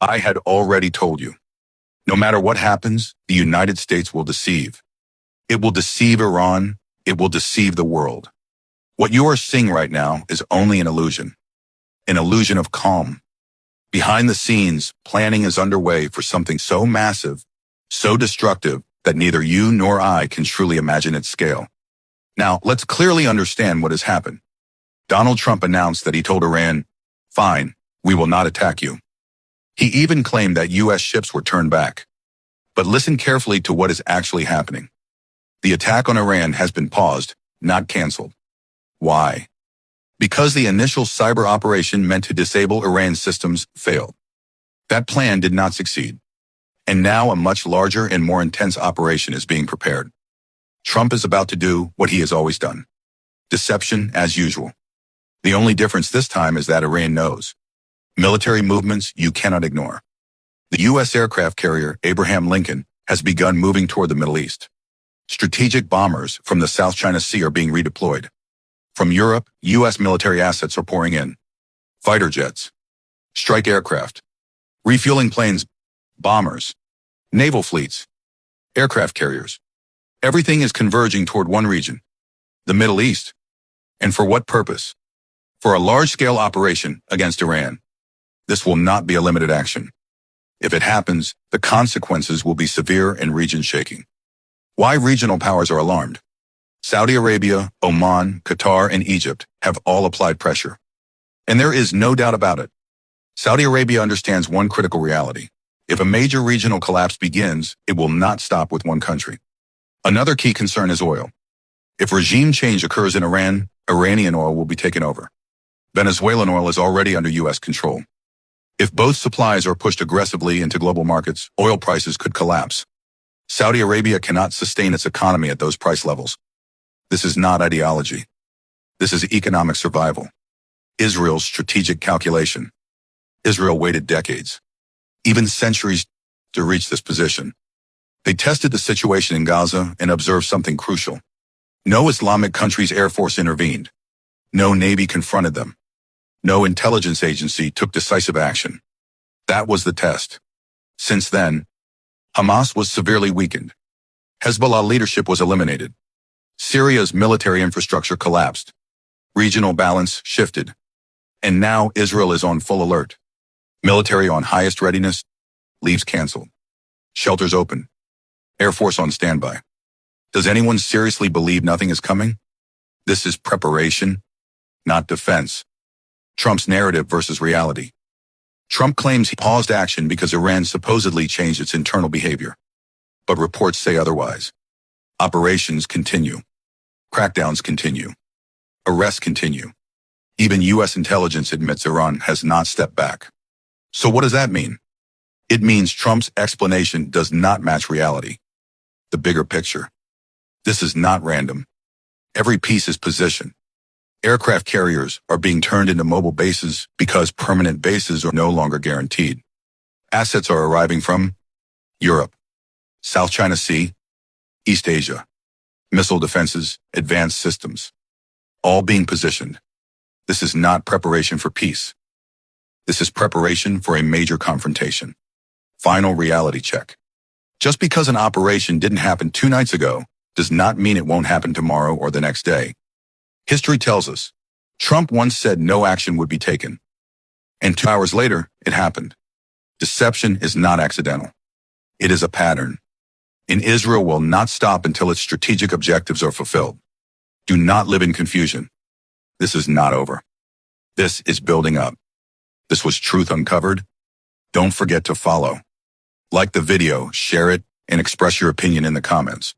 I had already told you. No matter what happens, the United States will deceive. It will deceive Iran. It will deceive the world. What you are seeing right now is only an illusion of calm. Behind the scenes, planning is underway for something so massive, so destructive, that neither you nor I can truly imagine its scale. Now, let's clearly understand what has happened. Donald Trump announced that he told Iran, "Fine, we will not attack you." He even claimed that U.S. ships were turned back. But listen carefully to what is actually happening. The attack on Iran has been paused, not canceled. Why? Because the initial cyber operation meant to disable Iran's systems failed. That plan did not succeed. And now a much larger and more intense operation is being prepared. Trump is about to do what he has always done. Deception as usual. The only difference this time is that Iran knows. Military movements you cannot ignore. The U.S. aircraft carrier Abraham Lincoln has begun moving toward the Middle East. Strategic bombers from the South China Sea are being redeployed. From Europe, U.S. military assets are pouring in. Fighter jets, strike aircraft, refueling planes, bombers, naval fleets, aircraft carriers. Everything is converging toward one region, the Middle East. And for what purpose? For a large-scale operation against Iran. This will not be a limited action. If it happens, the consequences will be severe and region-shaking. Why regional powers are alarmed? Saudi Arabia, Oman, Qatar, and Egypt have all applied pressure. And there is no doubt about it. Saudi Arabia understands one critical reality. If a major regional collapse begins, it will not stop with one country. Another key concern is oil. If regime change occurs in Iran, Iranian oil will be taken over. Venezuelan oil is already under U.S. control. If both supplies are pushed aggressively into global markets, oil prices could collapse. Saudi Arabia cannot sustain its economy at those price levels. This is not ideology. This is economic survival. Israel's strategic calculation. Israel waited decades, even centuries, to reach this position. They tested the situation in Gaza and observed something crucial. No Islamic country's air force intervened. No Navy confronted them. No intelligence agency took decisive action. That was the test. Since then, Hamas was severely weakened. Hezbollah leadership was eliminated. Syria's military infrastructure collapsed. Regional balance shifted. And now Israel is on full alert. Military on highest readiness, leaves canceled. Shelters open. Air Force on standby. Does anyone seriously believe nothing is coming? This is preparation, not defense. Trump's narrative versus reality. Trump claims he paused action because Iran supposedly changed its internal behavior. But reports say otherwise. Operations continue. Crackdowns continue. Arrests continue. Even U.S. intelligence admits Iran has not stepped back. So what does that mean? It means Trump's explanation does not match reality. The bigger picture. This is not random. Every piece is positioned. Aircraft carriers are being turned into mobile bases because permanent bases are no longer guaranteed. Assets are arriving from Europe, South China Sea, East Asia, missile defenses, advanced systems, all being positioned. This is not preparation for peace. This is preparation for a major confrontation. Final reality check. Just because an operation didn't happen 2 nights ago does not mean it won't happen tomorrow or the next day. History tells us, Trump once said no action would be taken. And 2 hours later, it happened. Deception is not accidental. It is a pattern. And Israel will not stop until its strategic objectives are fulfilled. Do not live in confusion. This is not over. This is building up. This was Truth Uncovered. Don't forget to follow. Like the video, share it, and express your opinion in the comments.